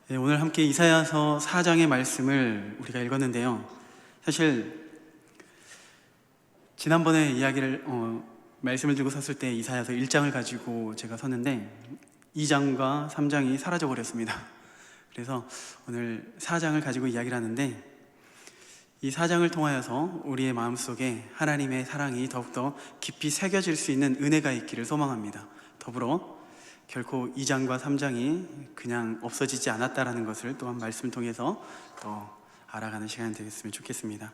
네, 오늘 함께 이사야서 4장의 말씀을 우리가 읽었는데요. 사실 지난번에 말씀을 들고 섰을 때 이사야서 1장을 가지고 제가 섰는데 2장과 3장이 사라져 버렸습니다. 그래서 오늘 4장을 가지고 이야기를 하는데, 이 4장을 통하여서 우리의 마음속에 하나님의 사랑이 더욱더 깊이 새겨질 수 있는 은혜가 있기를 소망합니다. 더불어 결코 2장과 3장이 그냥 없어지지 않았다라는 것을 또한 말씀을 통해서 또 알아가는 시간이 되겠으면 좋겠습니다.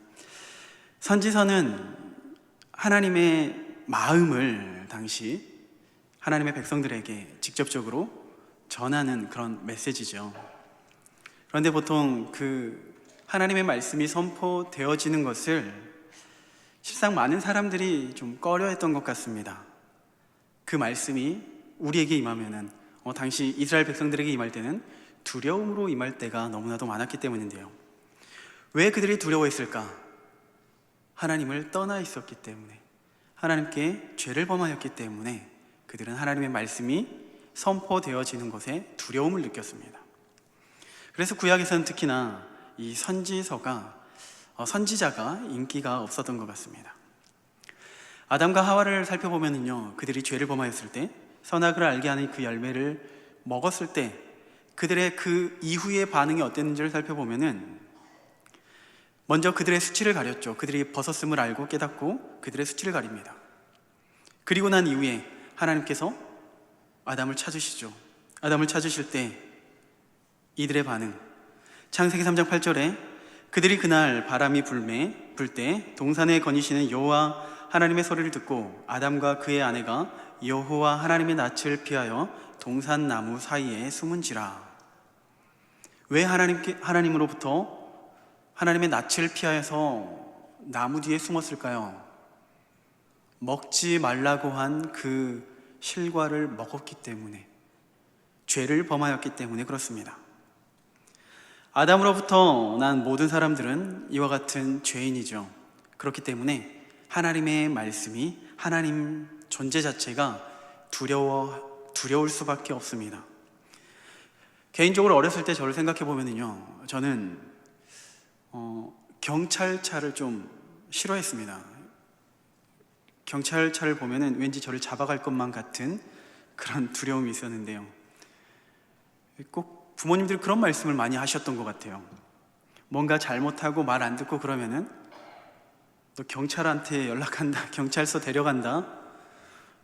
선지서는 하나님의 마음을 당시 하나님의 백성들에게 직접적으로 전하는 그런 메시지죠. 그런데 보통 그 하나님의 말씀이 선포되어지는 것을 실상 많은 사람들이 좀 꺼려했던 것 같습니다. 그 말씀이 우리에게 임하면은 당시 이스라엘 백성들에게 임할 때는 두려움으로 임할 때가 너무나도 많았기 때문인데요. 왜 그들이 두려워했을까? 하나님을 떠나 있었기 때문에, 하나님께 죄를 범하였기 때문에 그들은 하나님의 말씀이 선포되어지는 것에 두려움을 느꼈습니다. 그래서 구약에서는 특히나 이 선지자가 인기가 없었던 것 같습니다. 아담과 하와를 살펴보면요, 그들이 죄를 범하였을 때, 선악을 알게 하는 그 열매를 먹었을 때 그들의 그 이후의 반응이 어땠는지를 살펴보면은, 먼저 그들의 수치를 가렸죠. 그들이 벗었음을 알고 깨닫고 그들의 수치를 가립니다. 그리고 난 이후에 하나님께서 아담을 찾으시죠. 아담을 찾으실 때 이들의 반응, 창세기 3장 8절에 그들이 그날 바람이 불 때 동산에 거니시는 여호와 하나님의 소리를 듣고 아담과 그의 아내가 여호와 하나님의 낯을 피하여 동산 나무 사이에 숨은지라. 왜 하나님으로부터 하나님의 낯을 피하여서 나무 뒤에 숨었을까요? 먹지 말라고 한 그 실과를 먹었기 때문에, 죄를 범하였기 때문에 그렇습니다. 아담으로부터 난 모든 사람들은 이와 같은 죄인이죠. 그렇기 때문에 하나님의 말씀이, 하나님 존재 자체가 두려울 수밖에 없습니다. 개인적으로 어렸을 때 저를 생각해 보면요, 저는 경찰차를 좀 싫어했습니다. 경찰차를 보면은 왠지 저를 잡아갈 것만 같은 그런 두려움이 있었는데요. 꼭 부모님들이 그런 말씀을 많이 하셨던 것 같아요. 뭔가 잘못하고 말 안 듣고 그러면은 너 경찰한테 연락한다, 경찰서 데려간다.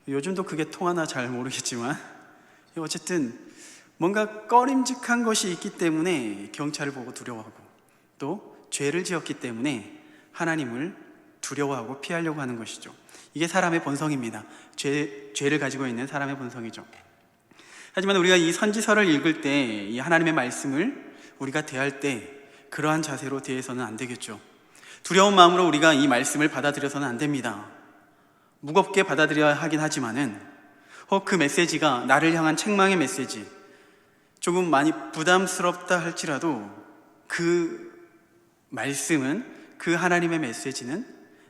요즘도 그게 통하나 잘 모르겠지만 어쨌든 뭔가 꺼림직한 것이 있기 때문에 경찰을 보고 두려워하고, 또 죄를 지었기 때문에 하나님을 두려워하고 피하려고 하는 것이죠. 이게 사람의 본성입니다. 죄를 가지고 있는 사람의 본성이죠. 하지만 우리가 이 선지서를 읽을 때, 이 하나님의 말씀을 우리가 대할 때 그러한 자세로 대해서는 안 되겠죠. 두려운 마음으로 우리가 이 말씀을 받아들여서는 안 됩니다. 무겁게 받아들여야 하긴 하지만은 그 메시지가 나를 향한 책망의 메시지, 조금 많이 부담스럽다 할지라도 그 말씀은, 그 하나님의 메시지는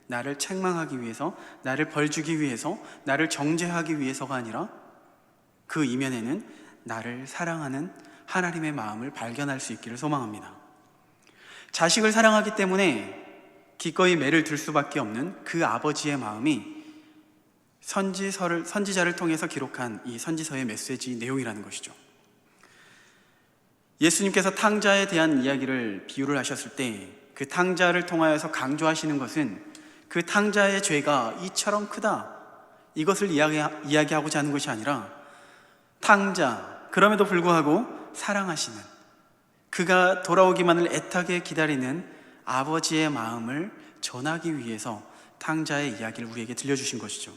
나를 책망하기 위해서, 나를 벌주기 위해서, 나를 정죄하기 위해서가 아니라 그 이면에는 나를 사랑하는 하나님의 마음을 발견할 수 있기를 소망합니다. 자식을 사랑하기 때문에 기꺼이 매를 들 수밖에 없는 그 아버지의 마음이 선지자를 통해서 기록한 이 선지서의 메시지 내용이라는 것이죠. 예수님께서 탕자에 대한 비유를 하셨을 때 그 탕자를 통하여서 강조하시는 것은 그 탕자의 죄가 이처럼 크다, 이것을 이야기하고자 하는 것이 아니라, 탕자, 그럼에도 불구하고 사랑하시는, 그가 돌아오기만을 애타게 기다리는 아버지의 마음을 전하기 위해서 탕자의 이야기를 우리에게 들려주신 것이죠.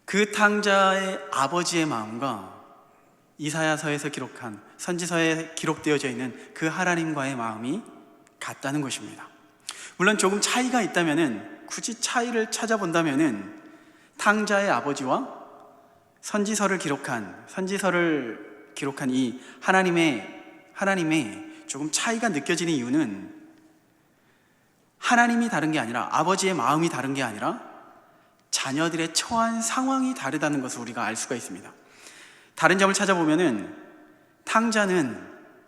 그 탕자의 아버지의 마음과 이사야서에서 기록한, 선지서에 기록되어져 있는 그 하나님과의 마음이 같다는 것입니다. 물론 조금 차이가 있다면은, 굳이 차이를 찾아본다면은 탕자의 아버지와 선지서를 기록한 이 하나님의 조금 차이가 느껴지는 이유는, 하나님이 다른 게 아니라, 아버지의 마음이 다른 게 아니라 자녀들의 처한 상황이 다르다는 것을 우리가 알 수가 있습니다. 다른 점을 찾아보면은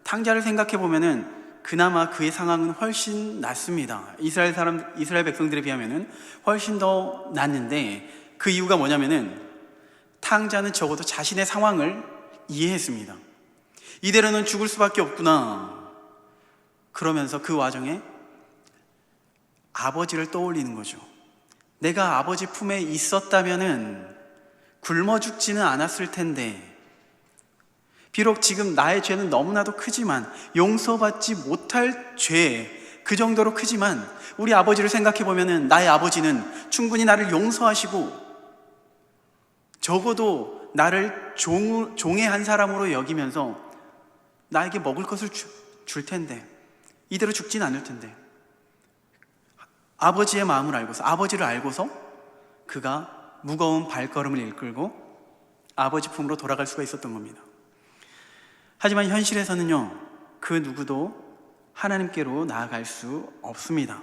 탕자를 생각해 보면은 그나마 그의 상황은 훨씬 낫습니다. 이스라엘 백성들에 비하면은 훨씬 더 낫는데, 그 이유가 뭐냐면은 탕자는 적어도 자신의 상황을 이해했습니다. 이대로는 죽을 수밖에 없구나. 그러면서 그 와중에 아버지를 떠올리는 거죠. 내가 아버지 품에 있었다면은 굶어 죽지는 않았을 텐데, 비록 지금 나의 죄는 너무나도 크지만, 용서받지 못할 죄, 그 정도로 크지만 우리 아버지를 생각해 보면은 나의 아버지는 충분히 나를 용서하시고 적어도 나를 종의 한 사람으로 여기면서 나에게 먹을 것을 줄 텐데, 이대로 죽진 않을 텐데, 아버지의 마음을 알고서, 아버지를 알고서 그가 무거운 발걸음을 이끌고 아버지 품으로 돌아갈 수가 있었던 겁니다. 하지만 현실에서는요, 그 누구도 하나님께로 나아갈 수 없습니다.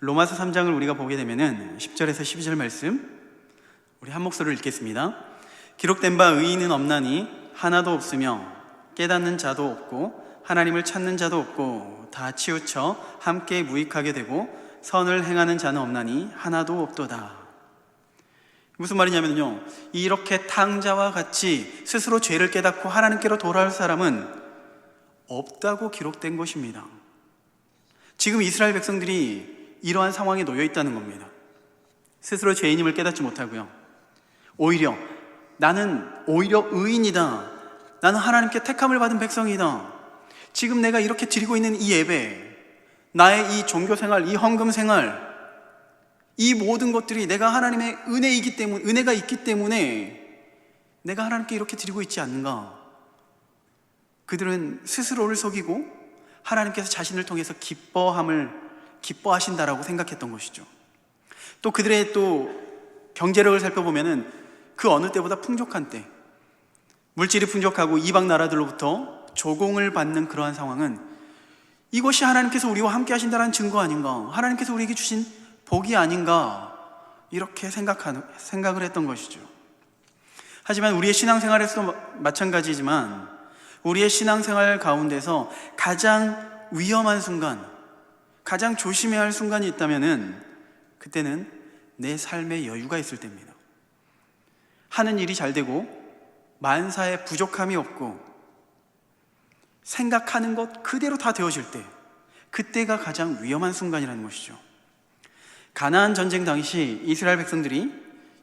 로마서 3장을 우리가 보게 되면은 10절에서 12절 말씀, 우리 한 목소리를 읽겠습니다. 기록된 바 의인은 없나니 하나도 없으며 깨닫는 자도 없고 하나님을 찾는 자도 없고 다 치우쳐 함께 무익하게 되고 선을 행하는 자는 없나니 하나도 없도다. 무슨 말이냐면요, 이렇게 탕자와 같이 스스로 죄를 깨닫고 하나님께로 돌아올 사람은 없다고 기록된 것입니다. 지금 이스라엘 백성들이 이러한 상황에 놓여 있다는 겁니다. 스스로 죄인임을 깨닫지 못하고요, 나는 오히려 의인이다, 나는 하나님께 택함을 받은 백성이다, 지금 내가 이렇게 드리고 있는 이 예배, 나의 이 종교생활, 이 헌금생활, 이 모든 것들이 내가 하나님의 은혜가 있기 때문에 내가 하나님께 이렇게 드리고 있지 않는가. 그들은 스스로를 속이고 하나님께서 자신을 통해서 기뻐하신다라고 생각했던 것이죠. 또 그들의 또 경제력을 살펴보면은 그 어느 때보다 풍족한 때, 물질이 풍족하고 이방 나라들로부터 조공을 받는 그러한 상황은 이것이 하나님께서 우리와 함께 하신다는 증거 아닌가, 하나님께서 우리에게 주신 복이 아닌가, 이렇게 생각을 했던 것이죠. 하지만 우리의 신앙생활에서도 마찬가지지만, 우리의 신앙생활 가운데서 가장 위험한 순간, 가장 조심해야 할 순간이 있다면은 그때는 내 삶에 여유가 있을 때입니다. 하는 일이 잘 되고 만사에 부족함이 없고 생각하는 것 그대로 다 되어질 때, 그때가 가장 위험한 순간이라는 것이죠. 가나안 전쟁 당시 이스라엘 백성들이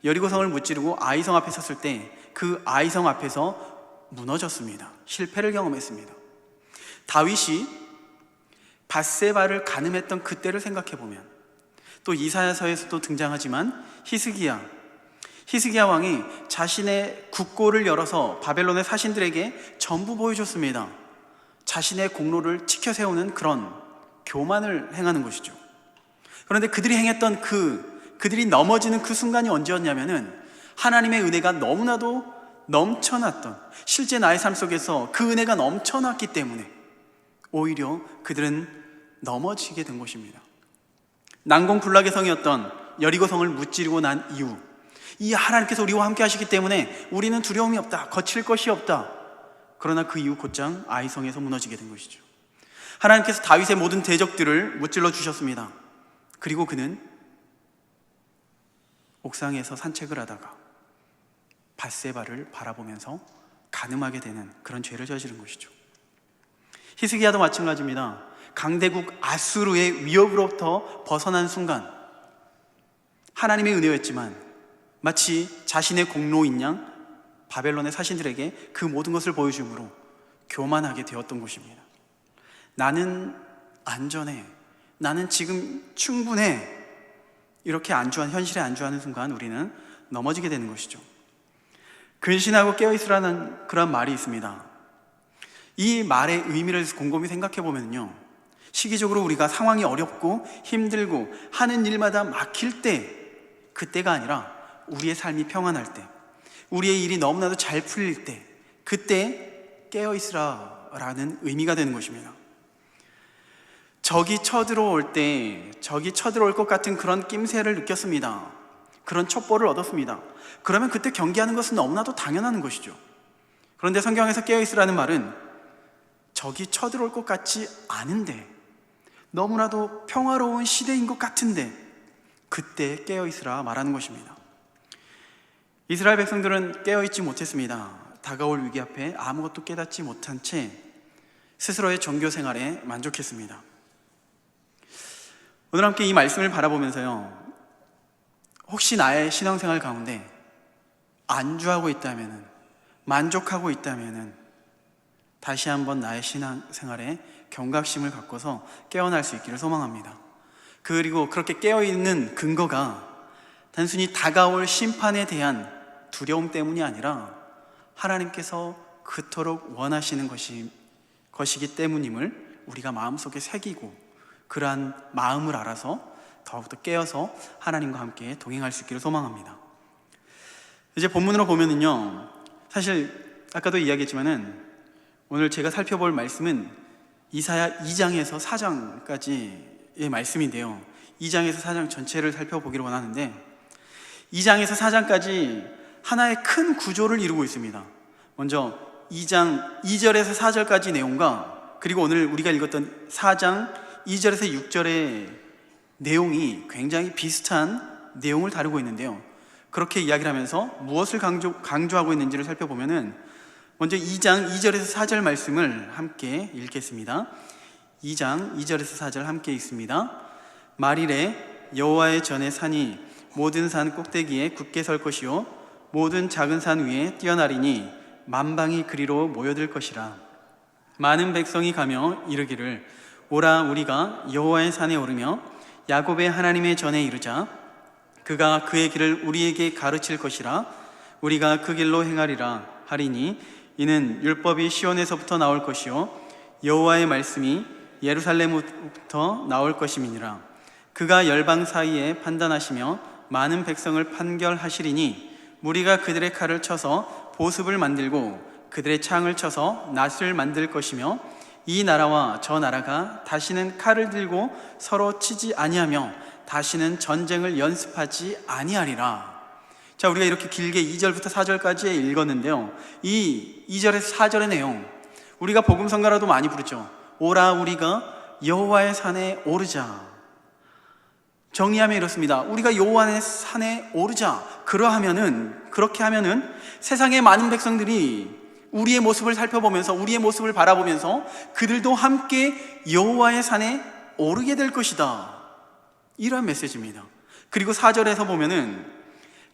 여리고성을 무찌르고 아이성 앞에 섰을 때 그 아이성 앞에서 무너졌습니다. 실패를 경험했습니다. 다윗이 밧세바를 간음했던 그때를 생각해보면, 또 이사야서에서도 등장하지만 히스기야 왕이 자신의 국고를 열어서 바벨론의 사신들에게 전부 보여줬습니다. 자신의 공로를 치켜 세우는 그런 교만을 행하는 것이죠. 그런데 그들이 행했던 그들이 넘어지는 그 순간이 언제였냐면은 하나님의 은혜가 너무나도 넘쳐났던, 실제 나의 삶 속에서 그 은혜가 넘쳐났기 때문에 오히려 그들은 넘어지게 된 것입니다. 난공불락의 성이었던 여리고성을 무찌르고 난 이후, 이 하나님께서 우리와 함께 하시기 때문에 우리는 두려움이 없다, 거칠 것이 없다. 그러나 그 이후 곧장 아이성에서 무너지게 된 것이죠. 하나님께서 다윗의 모든 대적들을 무찔러 주셨습니다. 그리고 그는 옥상에서 산책을 하다가 밧세바를 바라보면서 간음하게 되는 그런 죄를 저지른 것이죠. 히스기야도 마찬가지입니다. 강대국 아수르의 위협으로부터 벗어난 순간, 하나님의 은혜였지만 마치 자신의 공로인 양 바벨론의 사신들에게 그 모든 것을 보여줌으로 교만하게 되었던 것입니다. 나는 안전해, 나는 지금 충분해, 이렇게 현실에 안주하는 순간 우리는 넘어지게 되는 것이죠. 근신하고 깨어있으라는 그런 말이 있습니다. 이 말의 의미를 곰곰이 생각해 보면요, 시기적으로 우리가 상황이 어렵고 힘들고 하는 일마다 막힐 때, 그때가 아니라 우리의 삶이 평안할 때, 우리의 일이 너무나도 잘 풀릴 때, 그때 깨어있으라라는 의미가 되는 것입니다. 적이 쳐들어올 것 같은 그런 낌새를 느꼈습니다. 그런 첩보를 얻었습니다. 그러면 그때 경계하는 것은 너무나도 당연한 것이죠. 그런데 성경에서 깨어있으라는 말은 적이 쳐들어올 것 같지 않은데, 너무나도 평화로운 시대인 것 같은데 그때 깨어있으라 말하는 것입니다. 이스라엘 백성들은 깨어있지 못했습니다. 다가올 위기 앞에 아무것도 깨닫지 못한 채 스스로의 종교 생활에 만족했습니다. 오늘 함께 이 말씀을 바라보면서요, 혹시 나의 신앙생활 가운데 안주하고 있다면, 만족하고 있다면 다시 한번 나의 신앙생활에 경각심을 갖고서 깨어날 수 있기를 소망합니다. 그리고 그렇게 깨어있는 근거가 단순히 다가올 심판에 대한 두려움 때문이 아니라 하나님께서 그토록 원하시는 것이기 때문임을 우리가 마음속에 새기고, 그러한 마음을 알아서 더욱더 깨어서 하나님과 함께 동행할 수 있기를 소망합니다. 이제 본문으로 보면은요, 사실 아까도 이야기했지만은 오늘 제가 살펴볼 말씀은 이사야 2장에서 4장까지의 말씀인데요, 2장에서 4장 전체를 살펴보기를 원하는데, 2장에서 4장까지 하나의 큰 구조를 이루고 있습니다. 먼저 2장 2절에서 4절까지 내용과, 그리고 오늘 우리가 읽었던 4장 2절에서 6절의 내용이 굉장히 비슷한 내용을 다루고 있는데요, 그렇게 이야기를 하면서 무엇을 강조하고 있는지를 살펴보면은, 먼저 2장 2절에서 4절 말씀을 함께 읽겠습니다. 2장 2절에서 4절 함께 읽습니다. 말일에 여호와의 전에 산이 모든 산 꼭대기에 굳게 설 것이요 모든 작은 산 위에 뛰어나리니 만방이 그리로 모여들 것이라. 많은 백성이 가며 이르기를 오라 우리가 여호와의 산에 오르며 야곱의 하나님의 전에 이르자. 그가 그의 길을 우리에게 가르칠 것이라. 우리가 그 길로 행하리라 하리니 이는 율법이 시온에서부터 나올 것이요 여호와의 말씀이 예루살렘부터 나올 것임이니라. 그가 열방 사이에 판단하시며 많은 백성을 판결하시리니 무리가 그들의 칼을 쳐서 보습을 만들고 그들의 창을 쳐서 낫을 만들 것이며 이 나라와 저 나라가 다시는 칼을 들고 서로 치지 아니하며 다시는 전쟁을 연습하지 아니하리라. 자, 우리가 이렇게 길게 2절부터 4절까지 읽었는데요, 이 2절에서 4절의 내용, 우리가 복음성가라도 많이 부르죠. 오라 우리가 여호와의 산에 오르자. 정리하면 이렇습니다. 우리가 여호와의 산에 오르자. 그렇게 하면은 세상의 많은 백성들이 우리의 모습을 살펴보면서, 우리의 모습을 바라보면서 그들도 함께 여호와의 산에 오르게 될 것이다. 이러한 메시지입니다. 그리고 4절에서 보면은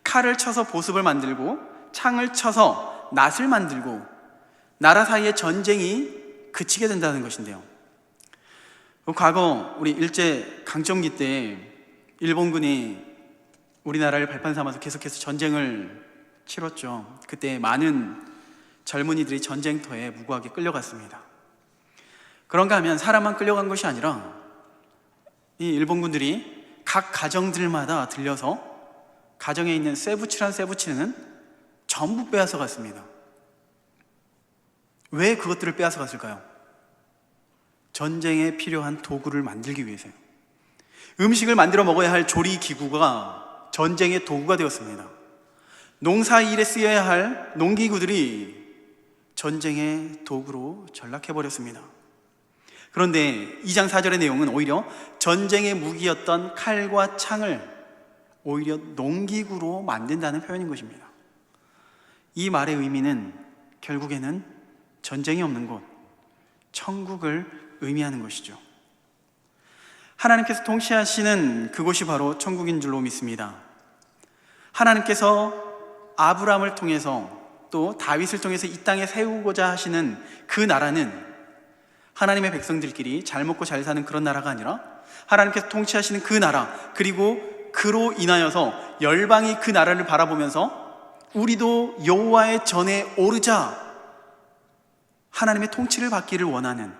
칼을 쳐서 보습을 만들고 창을 쳐서 낫을 만들고 나라 사이의 전쟁이 그치게 된다는 것인데요, 과거 우리 일제 강점기 때 일본군이 우리나라를 발판 삼아서 계속해서 전쟁을 치렀죠. 그때 많은 젊은이들이 전쟁터에 무고하게 끌려갔습니다. 그런가 하면 사람만 끌려간 것이 아니라 이 일본군들이 각 가정들마다 들려서 가정에 있는 쇠붙이는 전부 빼앗아 갔습니다. 왜 그것들을 빼앗아 갔을까요? 전쟁에 필요한 도구를 만들기 위해서요. 음식을 만들어 먹어야 할 조리기구가 전쟁의 도구가 되었습니다. 농사일에 쓰여야 할 농기구들이 전쟁의 도구로 전락해버렸습니다. 그런데 2장 4절의 내용은 오히려 전쟁의 무기였던 칼과 창을 오히려 농기구로 만든다는 표현인 것입니다. 이 말의 의미는 결국에는 전쟁이 없는 곳, 천국을 의미하는 것이죠. 하나님께서 통치하시는 그곳이 바로 천국인 줄로 믿습니다. 하나님께서 아브라함을 통해서 또 다윗을 통해서 이 땅에 세우고자 하시는 그 나라는 하나님의 백성들끼리 잘 먹고 잘 사는 그런 나라가 아니라 하나님께서 통치하시는 그 나라, 그리고 그로 인하여서 열방이 그 나라를 바라보면서 우리도 여호와의 전에 오르자, 하나님의 통치를 받기를 원하는,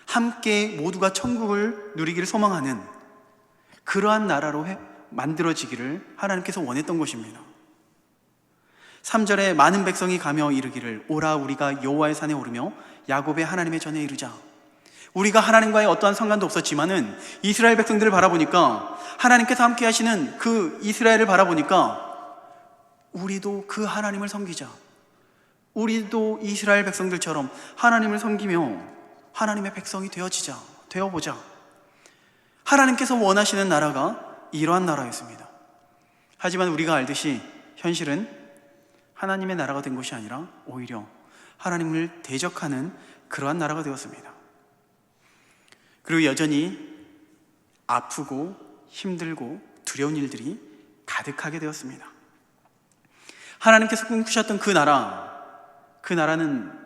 함께 모두가 천국을 누리기를 소망하는 그러한 나라로 만들어지기를 하나님께서 원했던 것입니다. 3절에 많은 백성이 가며 이르기를 오라 우리가 여호와의 산에 오르며 야곱의 하나님의 전에 이르자. 우리가 하나님과의 어떠한 상관도 없었지만은 이스라엘 백성들을 바라보니까, 하나님께서 함께 하시는 그 이스라엘을 바라보니까 우리도 그 하나님을 섬기자. 우리도 이스라엘 백성들처럼 하나님을 섬기며 하나님의 백성이 되어보자. 하나님께서 원하시는 나라가 이러한 나라였습니다. 하지만 우리가 알듯이 현실은 하나님의 나라가 된 것이 아니라 오히려 하나님을 대적하는 그러한 나라가 되었습니다. 그리고 여전히 아프고 힘들고 두려운 일들이 가득하게 되었습니다. 하나님께서 꿈꾸셨던 그 나라는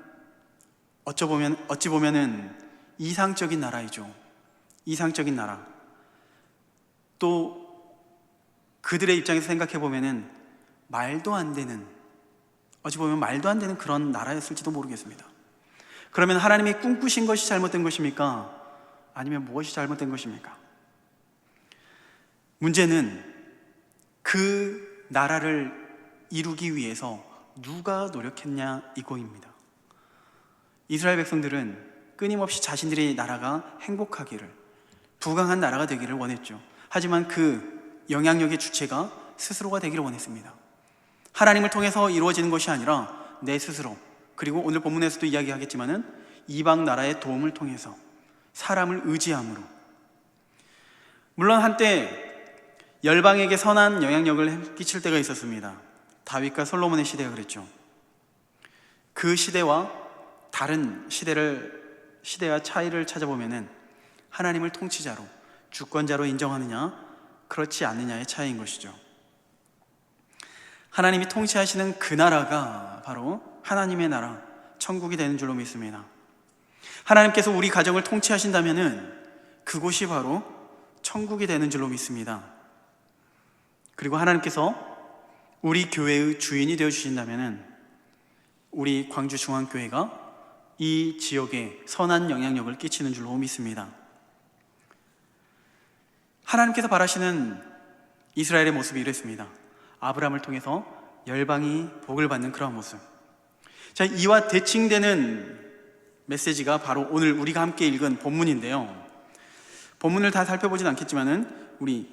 어찌 보면은 이상적인 나라이죠. 이상적인 나라. 또 그들의 입장에서 생각해 보면은 어찌 보면 말도 안 되는 그런 나라였을지도 모르겠습니다. 그러면 하나님이 꿈꾸신 것이 잘못된 것입니까? 아니면 무엇이 잘못된 것입니까? 문제는 그 나라를 이루기 위해서 누가 노력했냐 이거입니다. 이스라엘 백성들은 끊임없이 자신들의 나라가 행복하기를, 부강한 나라가 되기를 원했죠. 하지만 그 영향력의 주체가 스스로가 되기를 원했습니다. 하나님을 통해서 이루어지는 것이 아니라 내 스스로, 그리고 오늘 본문에서도 이야기하겠지만은 이방 나라의 도움을 통해서 사람을 의지함으로. 물론 한때 열방에게 선한 영향력을 끼칠 때가 있었습니다. 다윗과 솔로몬의 시대가 그랬죠. 그 시대와 다른 시대와 차이를 찾아보면은 하나님을 통치자로, 주권자로 인정하느냐 그렇지 않느냐의 차이인 것이죠. 하나님이 통치하시는 그 나라가 바로 하나님의 나라, 천국이 되는 줄로 믿습니다. 하나님께서 우리 가정을 통치하신다면은 그곳이 바로 천국이 되는 줄로 믿습니다. 그리고 하나님께서 우리 교회의 주인이 되어 주신다면은 우리 광주중앙교회가 이 지역에 선한 영향력을 끼치는 줄로 믿습니다. 하나님께서 바라시는 이스라엘의 모습이 이랬습니다. 아브라함을 통해서 열방이 복을 받는 그런 모습. 자, 이와 대칭되는 메시지가 바로 오늘 우리가 함께 읽은 본문인데요. 본문을 다 살펴보진 않겠지만은 우리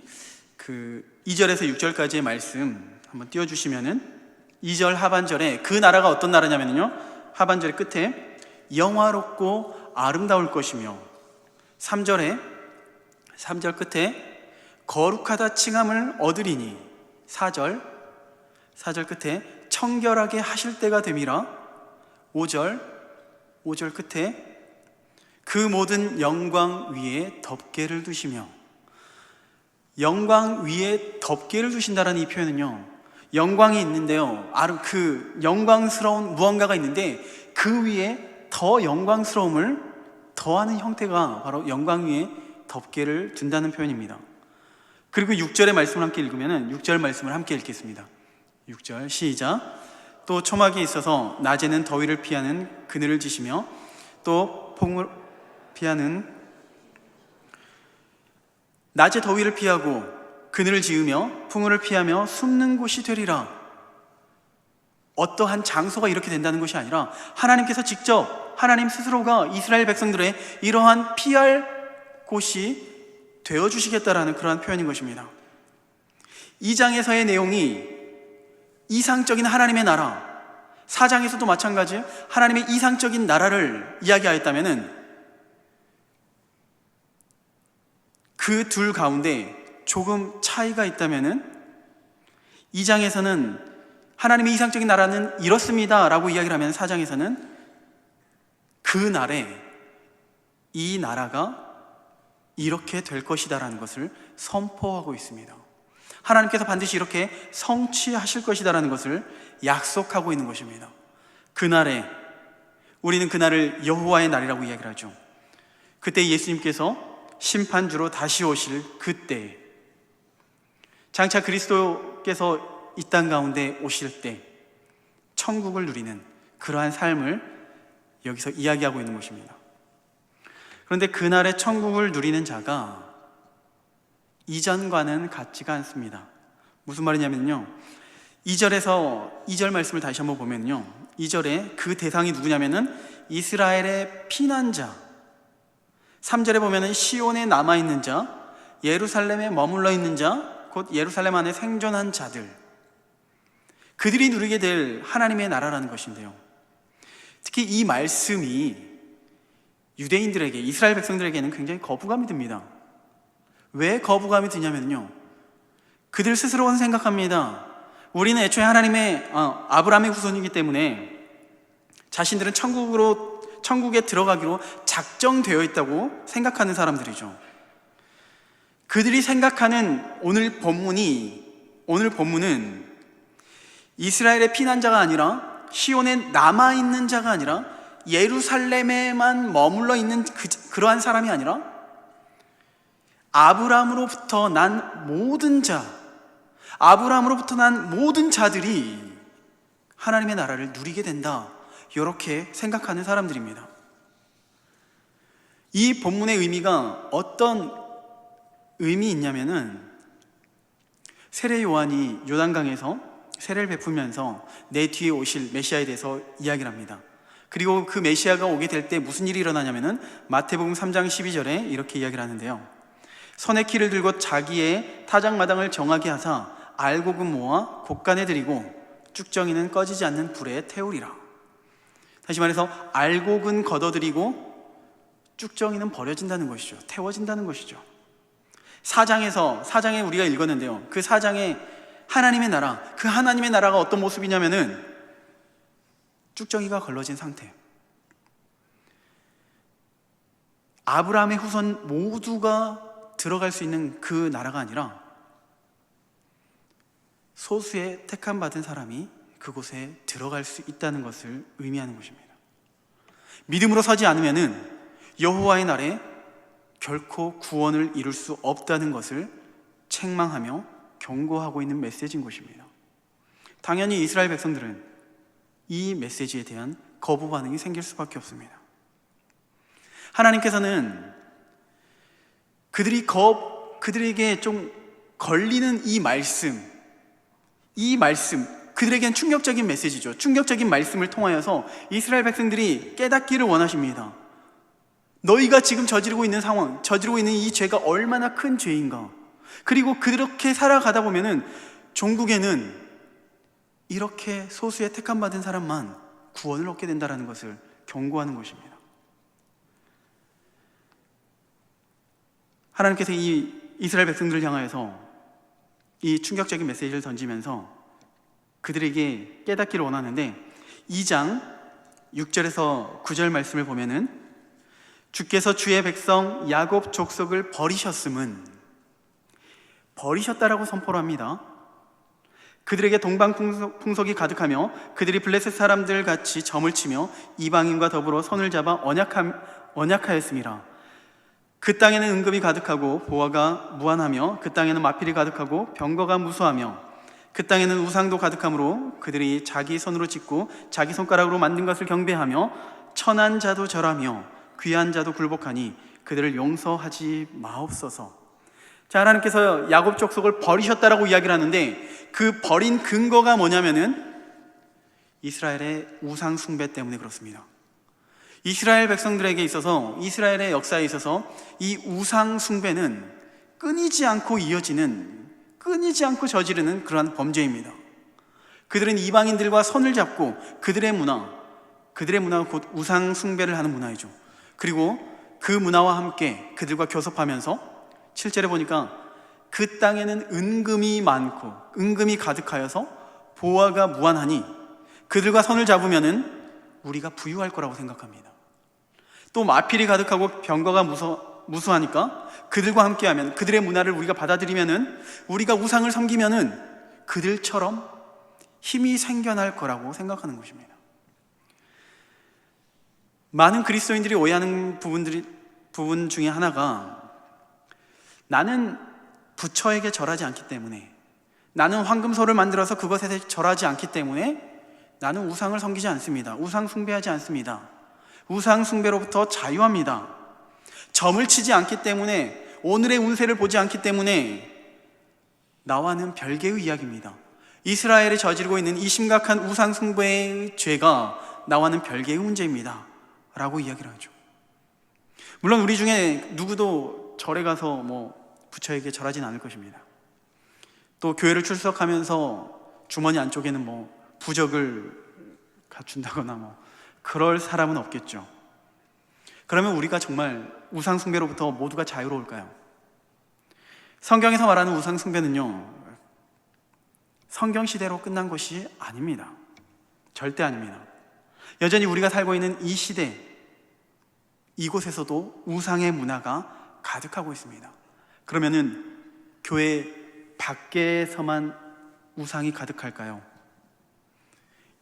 2절에서 6절까지의 말씀 한번 띄워주시면은 2절 하반절에 그 나라가 어떤 나라냐면요, 하반절 끝에 영화롭고 아름다울 것이며 3절 끝에 거룩하다 칭함을 얻으리니 4절 끝에 청결하게 하실 때가 됨이라 5절 끝에 그 모든 영광 위에 덮개를 두시며. 영광 위에 덮개를 두신다라는 이 표현은요, 영광이 있는데요, 그 영광스러운 무언가가 있는데 그 위에 더 영광스러움을 더하는 형태가 바로 영광 위에 덮개를 둔다는 표현입니다. 그리고 6절의 말씀을 함께 읽으면 6절 말씀을 함께 읽겠습니다. 6절 시작. 또 초막이 있어서 낮에는 더위를 피하는 그늘을 지시며 또 폭을 피하는, 낮에 더위를 피하고 그늘을 지으며 풍우를 피하며 숨는 곳이 되리라. 어떠한 장소가 이렇게 된다는 것이 아니라 하나님께서 직접, 하나님 스스로가 이스라엘 백성들의 이러한 피할 곳이 되어주시겠다라는 그러한 표현인 것입니다. 이 장에서의 내용이 이상적인 하나님의 나라, 4장에서도 마찬가지 하나님의 이상적인 나라를 이야기하였다면은 그 둘 가운데 조금 차이가 있다면은 2장에서는 하나님의 이상적인 나라는 이렇습니다 라고 이야기를 하면 4장에서는 그 날에 이 나라가 이렇게 될 것이다 라는 것을 선포하고 있습니다. 하나님께서 반드시 이렇게 성취하실 것이다 라는 것을 약속하고 있는 것입니다. 그날에, 우리는 그날을 여호와의 날이라고 이야기를 하죠. 그때 예수님께서 심판주로 다시 오실 그때, 장차 그리스도께서 이 땅 가운데 오실 때 천국을 누리는 그러한 삶을 여기서 이야기하고 있는 것입니다. 그런데 그날의 천국을 누리는 자가 이전과는 같지가 않습니다. 무슨 말이냐면요, 2절 말씀을 다시 한번 보면요, 2절에 그 대상이 누구냐면은 이스라엘의 피난자, 3절에 보면은 시온에 남아있는 자, 예루살렘에 머물러 있는 자, 곧 예루살렘 안에 생존한 자들, 그들이 누리게 될 하나님의 나라라는 것인데요, 특히 이 말씀이 유대인들에게, 이스라엘 백성들에게는 굉장히 거부감이 듭니다. 왜 거부감이 드냐면요, 그들 스스로는 생각합니다. 우리는 애초에 하나님의 아브라함의 후손이기 때문에 자신들은 천국에 들어가기로 작정되어 있다고 생각하는 사람들이죠. 그들이 생각하는 오늘 본문은 이스라엘의 피난자가 아니라, 시온에 남아있는 자가 아니라, 예루살렘에만 머물러 있는 그러한 사람이 아니라 아브라함으로부터 난 모든 자들이 하나님의 나라를 누리게 된다, 이렇게 생각하는 사람들입니다. 이 본문의 의미가 어떤 의미 있냐면은, 세례 요한이 요단강에서 세례를 베풀면서 내 뒤에 오실 메시아에 대해서 이야기를 합니다. 그리고 그 메시아가 오게 될 때 무슨 일이 일어나냐면은 마태복음 3장 12절에 이렇게 이야기를 하는데요, 손에 키를 들고 자기의 타작마당을 정하게 하사 알곡은 모아 곡간에 들이고 쭉정이는 꺼지지 않는 불에 태우리라. 다시 말해서 알곡은 걷어들이고 쭉정이는 버려진다는 것이죠. 태워진다는 것이죠. 사장에 우리가 읽었는데요, 그 사장에 하나님의 나라, 그 하나님의 나라가 어떤 모습이냐면은 쭉정이가 걸러진 상태, 아브라함의 후손 모두가 들어갈 수 있는 그 나라가 아니라 소수의 택함 받은 사람이 그곳에 들어갈 수 있다는 것을 의미하는 것입니다. 믿음으로 서지 않으면은 여호와의 날에 결코 구원을 이룰 수 없다는 것을 책망하며 경고하고 있는 메시지인 것입니다. 당연히 이스라엘 백성들은 이 메시지에 대한 거부 반응이 생길 수밖에 없습니다. 하나님께서는 그들에게 좀 걸리는 이 말씀, 그들에겐 충격적인 메시지죠. 충격적인 말씀을 통하여서 이스라엘 백성들이 깨닫기를 원하십니다. 너희가 지금 저지르고 있는 상황, 저지르고 있는 이 죄가 얼마나 큰 죄인가. 그리고 그렇게 살아가다 보면은 종국에는 이렇게 소수의 택함 받은 사람만 구원을 얻게 된다는 것을 경고하는 것입니다. 하나님께서 이 이스라엘 백성들을 향하여서 이 충격적인 메시지를 던지면서 그들에게 깨닫기를 원하는데, 2장 6절에서 9절 말씀을 보면은 주께서 주의 백성 야곱 족속을 버리셨다라고 선포를 합니다. 그들에게 동방풍속이 가득하며 그들이 블레셋 사람들 같이 점을 치며 이방인과 더불어 손을 잡아 언약하였음이라. 그 땅에는 은금이 가득하고 보화가 무한하며 그 땅에는 마필이 가득하고 병거가 무수하며 그 땅에는 우상도 가득하므로 그들이 자기 손으로 짓고 자기 손가락으로 만든 것을 경배하며 천한 자도 절하며 귀한 자도 굴복하니 그들을 용서하지 마옵소서. 자, 하나님께서 야곱 족속을 버리셨다라고 이야기를 하는데, 그 버린 근거가 뭐냐면은 이스라엘의 우상 숭배 때문에 그렇습니다. 이스라엘 백성들에게 있어서, 이스라엘의 역사에 있어서 이 우상 숭배는 끊이지 않고 저지르는 그러한 범죄입니다. 그들은 이방인들과 손을 잡고 그들의 문화가 곧 우상 숭배를 하는 문화이죠. 그리고 그 문화와 함께 그들과 교섭하면서 7절에 보니까 그 땅에는 은금이 많고 은금이 가득하여서 보화가 무한하니 그들과 손을 잡으면은 우리가 부유할 거라고 생각합니다. 또 마필이 가득하고 병거가 무수하니까 그들과 함께하면, 그들의 문화를 우리가 받아들이면은, 우리가 우상을 섬기면은 그들처럼 힘이 생겨날 거라고 생각하는 것입니다. 많은 그리스도인들이 오해하는 부분 중에 하나가, 나는 부처에게 절하지 않기 때문에, 나는 황금소를 만들어서 그것에 절하지 않기 때문에 나는 우상을 섬기지 않습니다. 우상 숭배하지 않습니다. 우상 숭배로부터 자유합니다. 점을 치지 않기 때문에, 오늘의 운세를 보지 않기 때문에 나와는 별개의 이야기입니다. 이스라엘이 저지르고 있는 이 심각한 우상 숭배의 죄가 나와는 별개의 문제입니다 라고 이야기를 하죠. 물론 우리 중에 누구도 절에 가서 부처에게 절하진 않을 것입니다. 또 교회를 출석하면서 주머니 안쪽에는 부적을 갖춘다거나 그럴 사람은 없겠죠. 그러면 우리가 정말 우상 숭배로부터 모두가 자유로울까요? 성경에서 말하는 우상 숭배는요, 성경 시대로 끝난 것이 아닙니다. 절대 아닙니다. 여전히 우리가 살고 있는 이 시대, 이곳에서도 우상의 문화가 가득하고 있습니다. 그러면은 교회 밖에서만 우상이 가득할까요?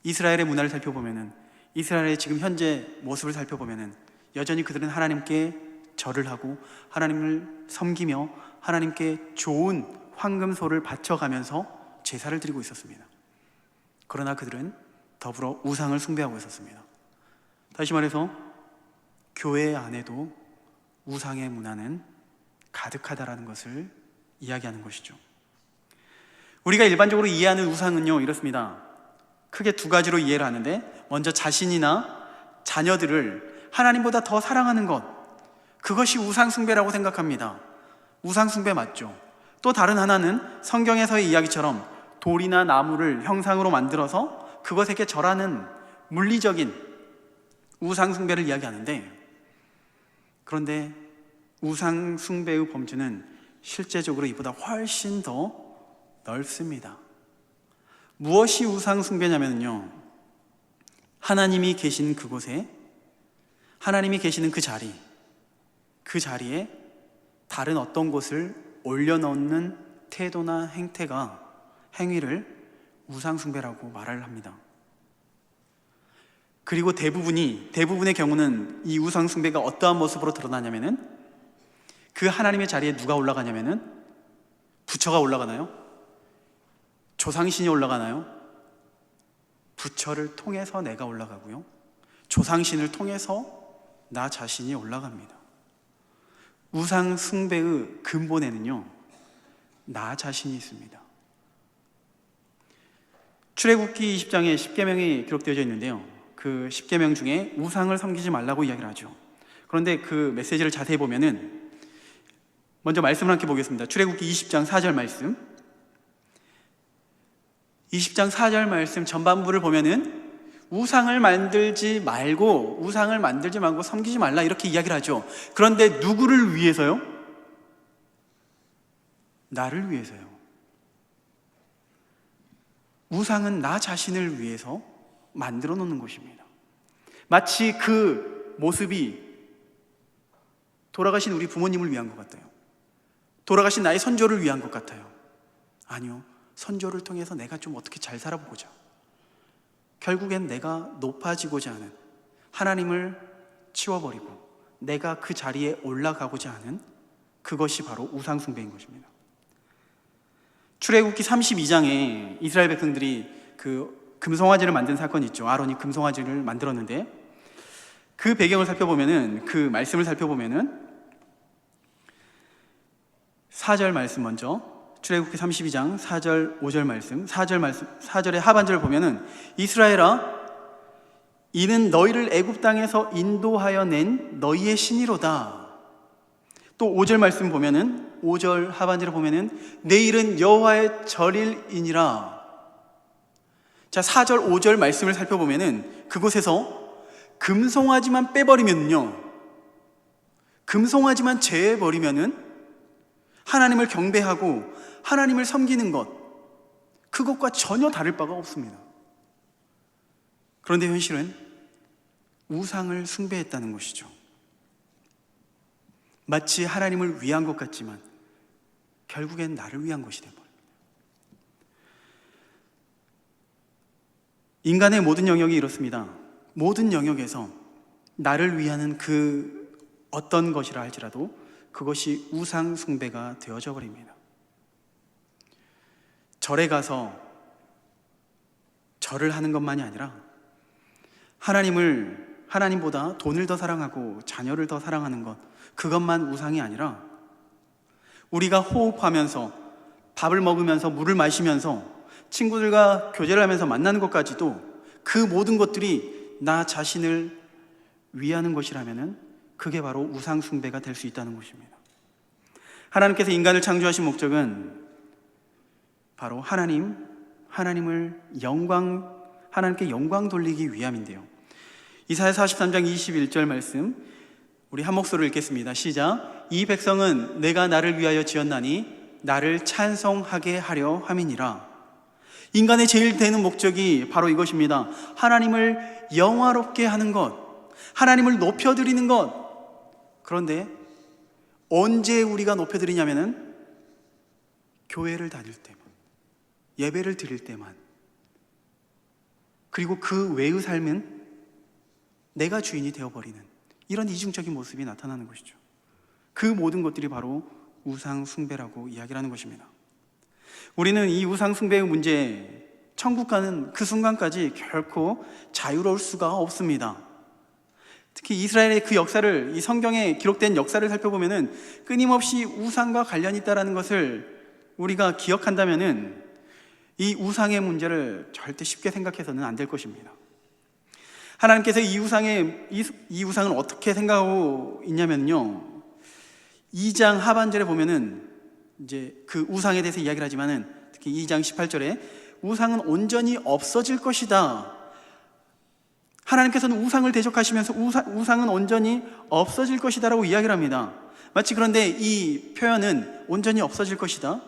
이스라엘의 문화를 살펴보면은, 이스라엘의 지금 현재 모습을 살펴보면은 여전히 그들은 하나님께 절을 하고 하나님을 섬기며 하나님께 좋은 황금소를 바쳐가면서 제사를 드리고 있었습니다. 그러나 그들은 더불어 우상을 숭배하고 있었습니다. 다시 말해서 교회 안에도 우상의 문화는 가득하다라는 것을 이야기하는 것이죠. 우리가 일반적으로 이해하는 우상은요, 이렇습니다. 크게 두 가지로 이해를 하는데, 먼저 자신이나 자녀들을 하나님보다 더 사랑하는 것, 그것이 우상 숭배라고 생각합니다. 우상 숭배 맞죠? 또 다른 하나는 성경에서의 이야기처럼 돌이나 나무를 형상으로 만들어서 그것에게 절하는 물리적인 우상 숭배를 이야기하는데, 그런데 우상 숭배의 범주는 실제적으로 이보다 훨씬 더 넓습니다. 무엇이 우상 숭배냐면요, 하나님이 계신 그곳에, 하나님이 계시는 그 자리에 다른 어떤 곳을 올려놓는 태도나 행위를 우상 숭배라고 말을 합니다. 그리고 대부분의 경우는 이 우상 숭배가 어떠한 모습으로 드러나냐면은, 그 하나님의 자리에 누가 올라가냐면은 부처가 올라가나요? 조상신이 올라가나요? 부처를 통해서 내가 올라가고요, 조상신을 통해서 나 자신이 올라갑니다. 우상 숭배의 근본에는요, 나 자신이 있습니다. 출애굽기 20장에 10계명이 기록되어져 있는데요, 그 10계명 중에 우상을 섬기지 말라고 이야기를 하죠. 그런데 그 메시지를 자세히 보면은, 먼저 말씀을 함께 보겠습니다. 출애굽기 20장 4절 말씀, 20장 4절 말씀 전반부를 보면은 우상을 만들지 말고 섬기지 말라, 이렇게 이야기를 하죠. 그런데 누구를 위해서요? 나를 위해서요. 우상은 나 자신을 위해서 만들어 놓는 것입니다. 마치 그 모습이 돌아가신 우리 부모님을 위한 것 같아요. 돌아가신 나의 선조를 위한 것 같아요. 아니요, 선조를 통해서 내가 좀 어떻게 잘 살아보고자, 결국엔 내가 높아지고자 하는, 하나님을 치워버리고 내가 그 자리에 올라가고자 하는, 그것이 바로 우상 숭배인 것입니다. 출애굽기 32장에 이스라엘 백성들이 그 금송아지를 만든 사건이 있죠. 아론이 금송아지를 만들었는데, 그 배경을 살펴보면은, 그 말씀을 살펴보면은 4절 말씀, 먼저 출애굽기 32장 4절 5절 말씀, 4절의 하반절을 보면은, 이스라엘아, 이는 너희를 애굽 땅에서 인도하여 낸 너희의 신이로다. 또 5절 말씀 보면은, 5절 하반절을 보면은, 내일은 여호와의 절일이니라. 자, 4절 5절 말씀을 살펴보면은, 그곳에서 금송아지만 빼버리면요, 금송아지만 제해버리면은 하나님을 경배하고 하나님을 섬기는 것, 그것과 전혀 다를 바가 없습니다. 그런데 현실은 우상을 숭배했다는 것이죠. 마치 하나님을 위한 것 같지만 결국엔 나를 위한 것이 되어버립니다. 인간의 모든 영역이 이렇습니다. 모든 영역에서 나를 위하는 그 어떤 것이라 할지라도 그것이 우상 숭배가 되어져 버립니다. 절에 가서 절을 하는 것만이 아니라 하나님보다 돈을 더 사랑하고 자녀를 더 사랑하는 것, 그것만 우상이 아니라 우리가 호흡하면서, 밥을 먹으면서, 물을 마시면서, 친구들과 교제를 하면서 만나는 것까지도, 그 모든 것들이 나 자신을 위하는 것이라면은 그게 바로 우상 숭배가 될 수 있다는 것입니다. 하나님께서 인간을 창조하신 목적은 바로 하나님께 영광 돌리기 위함인데요. 이사야 43장 21절 말씀, 우리 한 목소리를 읽겠습니다. 시작. 이 백성은 내가 나를 위하여 지었나니 나를 찬송하게 하려 함이니라. 인간의 제일 되는 목적이 바로 이것입니다. 하나님을 영화롭게 하는 것, 하나님을 높여드리는 것. 그런데 언제 우리가 높여드리냐면은 교회를 다닐 때만, 예배를 드릴 때만, 그리고 그 외의 삶은 내가 주인이 되어버리는 이런 이중적인 모습이 나타나는 것이죠. 그 모든 것들이 바로 우상 숭배라고 이야기를 하는 것입니다. 우리는 이 우상 숭배의 문제, 천국 가는 그 순간까지 결코 자유로울 수가 없습니다. 특히 이스라엘의 그 역사를, 이 성경에 기록된 역사를 살펴보면은 끊임없이 우상과 관련이 있다는 것을 우리가 기억한다면은 이 우상의 문제를 절대 쉽게 생각해서는 안 될 것입니다. 하나님께서 이 우상을 어떻게 생각하고 있냐면요, 2장 하반절에 보면은 이제 그 우상에 대해서 이야기를 하지만은 특히 2장 18절에 우상은 온전히 없어질 것이다. 하나님께서는 우상을 대적하시면서 우상은 온전히 없어질 것이다 라고 이야기를 합니다. 마치 그런데 이 표현은 온전히 없어질 것이다,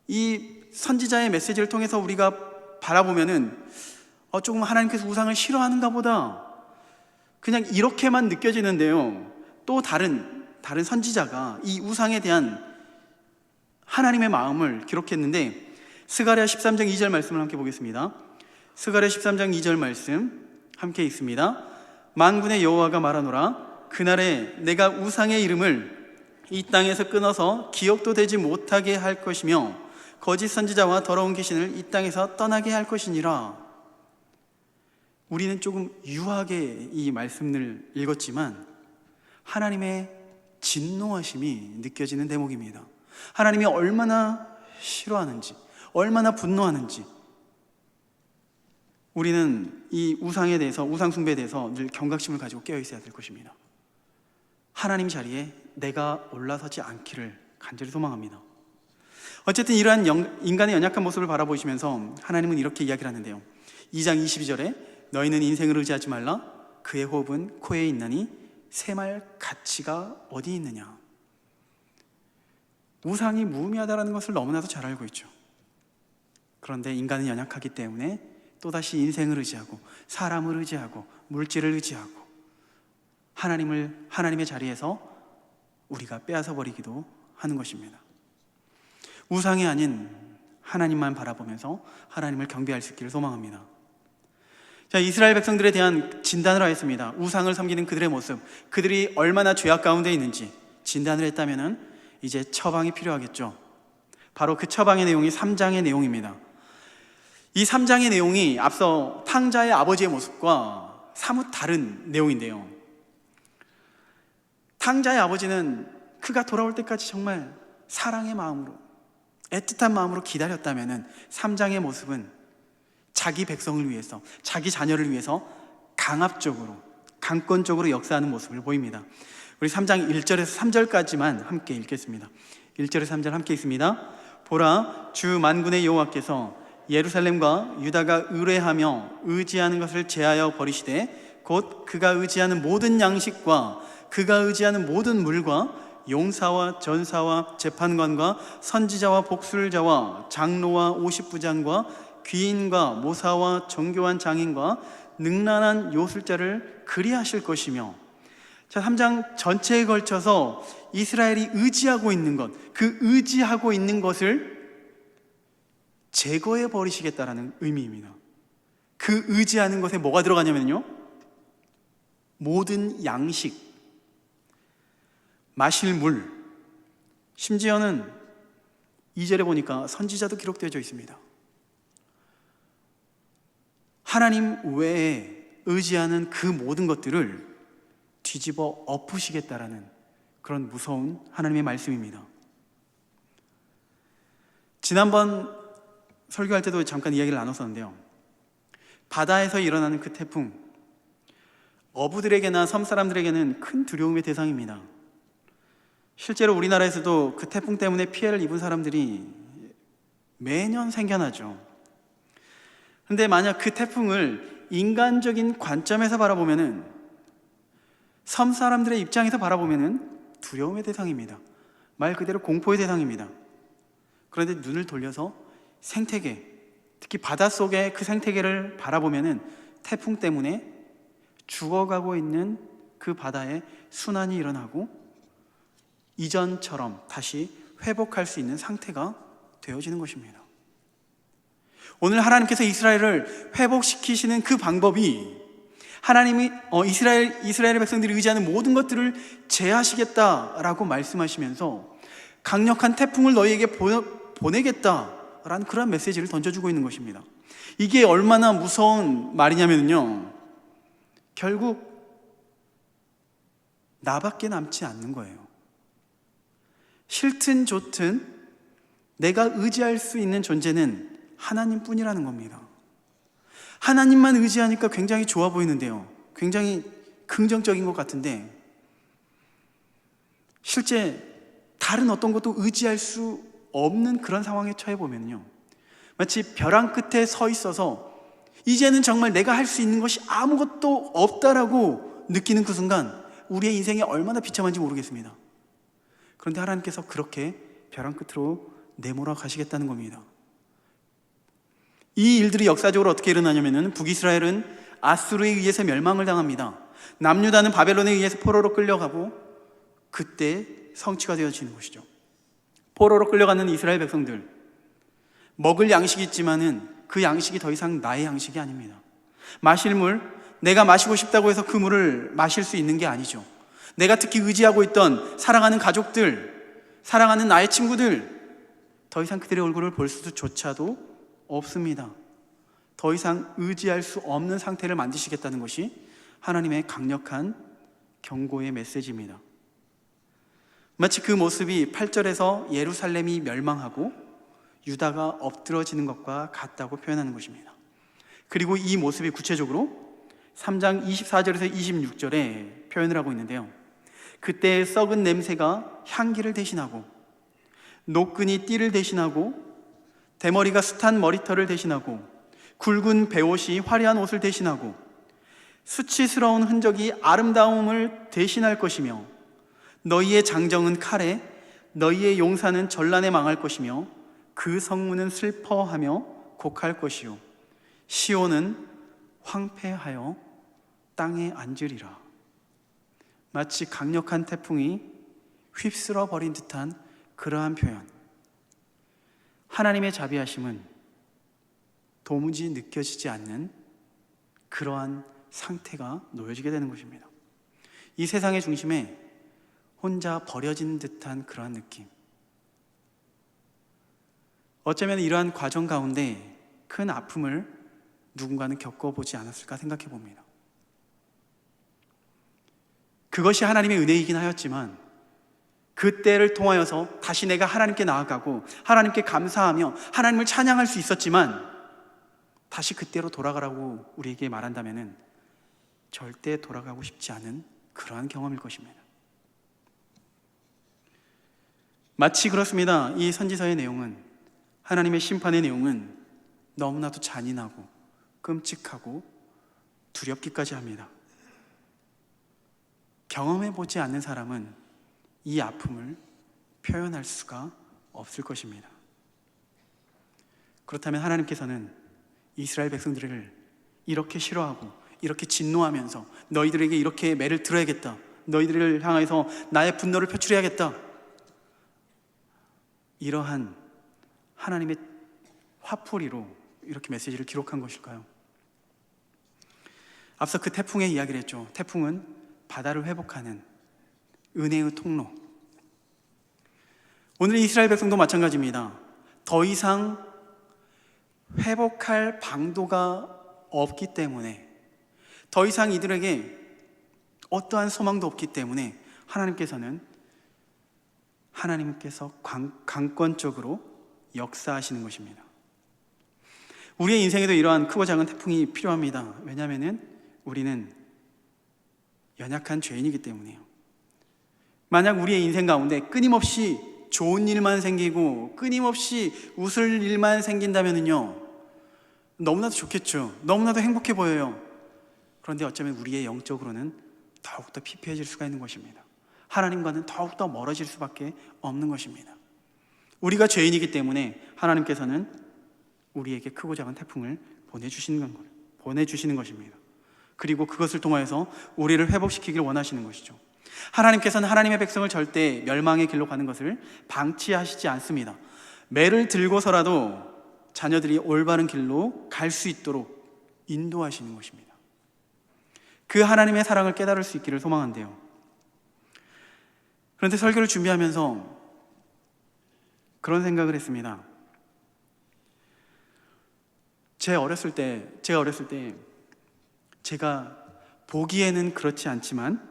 이 선지자의 메시지를 통해서 우리가 바라보면은 조금 하나님께서 우상을 싫어하는가 보다, 그냥 이렇게만 느껴지는데요. 또 다른 선지자가 이 우상에 대한 하나님의 마음을 기록했는데, 스가랴 13장 2절 말씀을 함께 보겠습니다. 스가랴 13장 2절 말씀 함께 읽습니다. 만군의 여호와가 말하노라. 그날에 내가 우상의 이름을 이 땅에서 끊어서 기억도 되지 못하게 할 것이며 거짓 선지자와 더러운 귀신을 이 땅에서 떠나게 할 것이니라. 우리는 조금 유하게 이 말씀을 읽었지만 하나님의 진노하심이 느껴지는 대목입니다. 하나님이 얼마나 싫어하는지, 얼마나 분노하는지 우리는 이 우상에 대해서, 우상 숭배에 대해서 늘 경각심을 가지고 깨어 있어야 될 것입니다. 하나님 자리에 내가 올라서지 않기를 간절히 소망합니다. 어쨌든 이러한 인간의 연약한 모습을 바라보시면서 하나님은 이렇게 이야기를 하는데요. 2장 22절에 너희는 인생을 의지하지 말라. 그의 호흡은 코에 있나니 새말 가치가 어디 있느냐. 우상이 무의미하다는 것을 너무나도 잘 알고 있죠. 그런데 인간은 연약하기 때문에 또다시 인생을 의지하고 사람을 의지하고 물질을 의지하고 하나님의 자리에서 우리가 빼앗아 버리기도 하는 것입니다. 우상이 아닌 하나님만 바라보면서 하나님을 경배할 수 있기를 소망합니다. 자, 이스라엘 백성들에 대한 진단을 하였습니다. 우상을 섬기는 그들의 모습, 그들이 얼마나 죄악 가운데 있는지 진단을 했다면 이제 처방이 필요하겠죠. 바로 그 처방의 내용이 3장의 내용입니다. 이 3장의 내용이 앞서 탕자의 아버지의 모습과 사뭇 다른 내용인데요. 탕자의 아버지는 그가 돌아올 때까지 정말 사랑의 마음으로, 애틋한 마음으로 기다렸다면 3장의 모습은 자기 백성을 위해서, 자기 자녀를 위해서 강압적으로, 강권적으로 역사하는 모습을 보입니다. 우리 3장 1절에서 3절까지만 함께 읽겠습니다. 1절에서 3절 함께 읽습니다. 보라, 주 만군의 여호와께서 예루살렘과 유다가 의뢰하며 의지하는 것을 제하여 버리시되 곧 그가 의지하는 모든 양식과 그가 의지하는 모든 물과 용사와 전사와 재판관과 선지자와 복술자와 장로와 오십부장과 귀인과 모사와 정교한 장인과 능란한 요술자를 그리하실 것이며. 자, 3장 전체에 걸쳐서 이스라엘이 의지하고 있는 것, 그 의지하고 있는 것을 제거해 버리시겠다라는 의미입니다. 그 의지하는 것에 뭐가 들어가냐면요, 모든 양식, 마실 물, 심지어는 2절에 보니까 선지자도 기록되어져 있습니다. 하나님 외에 의지하는 그 모든 것들을 뒤집어 엎으시겠다라는 그런 무서운 하나님의 말씀입니다. 지난번 설교할 때도 잠깐 이야기를 나눴었는데요, 바다에서 일어나는 그 태풍, 어부들에게나 섬 사람들에게는 큰 두려움의 대상입니다. 실제로 우리나라에서도 그 태풍 때문에 피해를 입은 사람들이 매년 생겨나죠. 그런데 만약 그 태풍을 인간적인 관점에서 바라보면은 섬 사람들의 입장에서 바라보면은 두려움의 대상입니다. 말 그대로 공포의 대상입니다. 그런데 눈을 돌려서 생태계, 특히 바닷속의 그 생태계를 바라보면은 태풍 때문에 죽어가고 있는 그 바다에 순환이 일어나고 이전처럼 다시 회복할 수 있는 상태가 되어지는 것입니다. 오늘 하나님께서 이스라엘을 회복시키시는 그 방법이 하나님이 이스라엘의 백성들이 의지하는 모든 것들을 제하시겠다라고 말씀하시면서 강력한 태풍을 너희에게 보내겠다라는 그런 메시지를 던져주고 있는 것입니다. 이게 얼마나 무서운 말이냐면요, 결국 나밖에 남지 않는 거예요. 싫든 좋든 내가 의지할 수 있는 존재는 하나님뿐이라는 겁니다. 하나님만 의지하니까 굉장히 좋아 보이는데요, 굉장히 긍정적인 것 같은데 실제 다른 어떤 것도 의지할 수 없는 그런 상황에 처해 보면요, 마치 벼랑 끝에 서 있어서 이제는 정말 내가 할 수 있는 것이 아무것도 없다라고 느끼는 그 순간 우리의 인생이 얼마나 비참한지 모르겠습니다. 그런데 하나님께서 그렇게 벼랑 끝으로 내몰아 가시겠다는 겁니다. 이 일들이 역사적으로 어떻게 일어나냐면은 북이스라엘은 아수르에 의해서 멸망을 당합니다. 남유다는 바벨론에 의해서 포로로 끌려가고 그때 성취가 되어지는 것이죠. 포로로 끌려가는 이스라엘 백성들, 먹을 양식이 있지만은 그 양식이 더 이상 나의 양식이 아닙니다. 마실 물, 내가 마시고 싶다고 해서 그 물을 마실 수 있는 게 아니죠. 내가 특히 의지하고 있던 사랑하는 가족들, 사랑하는 나의 친구들, 더 이상 그들의 얼굴을 볼 수조차도 없습니다. 더 이상 의지할 수 없는 상태를 만드시겠다는 것이 하나님의 강력한 경고의 메시지입니다. 마치 그 모습이 8절에서 예루살렘이 멸망하고 유다가 엎드러지는 것과 같다고 표현하는 것입니다. 그리고 이 모습이 구체적으로 3장 24절에서 26절에 표현을 하고 있는데요, 그때 썩은 냄새가 향기를 대신하고 노끈이 띠를 대신하고 대머리가 숱한 머리털을 대신하고 굵은 베옷이 화려한 옷을 대신하고 수치스러운 흔적이 아름다움을 대신할 것이며 너희의 장정은 칼에, 너희의 용사는 전란에 망할 것이며 그 성문은 슬퍼하며 곡할 것이요 시온은 황폐하여 땅에 앉으리라. 마치 강력한 태풍이 휩쓸어 버린 듯한 그러한 표현. 하나님의 자비하심은 도무지 느껴지지 않는 그러한 상태가 놓여지게 되는 것입니다. 이 세상의 중심에 혼자 버려진 듯한 그러한 느낌. 어쩌면 이러한 과정 가운데 큰 아픔을 누군가는 겪어보지 않았을까 생각해 봅니다. 그것이 하나님의 은혜이긴 하였지만 그때를 통하여서 다시 내가 하나님께 나아가고 하나님께 감사하며 하나님을 찬양할 수 있었지만 다시 그때로 돌아가라고 우리에게 말한다면 절대 돌아가고 싶지 않은 그러한 경험일 것입니다. 마치 그렇습니다. 이 선지서의 내용은, 하나님의 심판의 내용은 너무나도 잔인하고 끔찍하고 두렵기까지 합니다. 경험해보지 않는 사람은 이 아픔을 표현할 수가 없을 것입니다. 그렇다면 하나님께서는 이스라엘 백성들을 이렇게 싫어하고 이렇게 진노하면서 너희들에게 이렇게 매를 들어야겠다, 너희들을 향해서 나의 분노를 표출해야겠다, 이러한 하나님의 화풀이로 이렇게 메시지를 기록한 것일까요? 앞서 그 태풍의 이야기를 했죠. 태풍은 바다를 회복하는 은혜의 통로. 오늘 이스라엘 백성도 마찬가지입니다. 더 이상 회복할 방도가 없기 때문에, 더 이상 이들에게 어떠한 소망도 없기 때문에 하나님께서 강권적으로 역사하시는 것입니다. 우리의 인생에도 이러한 크고 작은 태풍이 필요합니다. 왜냐하면 우리는 연약한 죄인이기 때문이에요. 만약 우리의 인생 가운데 끊임없이 좋은 일만 생기고 끊임없이 웃을 일만 생긴다면요, 너무나도 좋겠죠. 너무나도 행복해 보여요. 그런데 어쩌면 우리의 영적으로는 더욱더 피폐해질 수가 있는 것입니다. 하나님과는 더욱더 멀어질 수밖에 없는 것입니다. 우리가 죄인이기 때문에 하나님께서는 우리에게 크고 작은 태풍을 보내주시는 것입니다. 그리고 그것을 통하여서 우리를 회복시키길 원하시는 것이죠. 하나님께서는 하나님의 백성을 절대 멸망의 길로 가는 것을 방치하시지 않습니다. 매를 들고서라도 자녀들이 올바른 길로 갈 수 있도록 인도하시는 것입니다. 그 하나님의 사랑을 깨달을 수 있기를 소망한대요. 그런데 설교를 준비하면서 그런 생각을 했습니다. 제가 어렸을 때 제가 보기에는 그렇지 않지만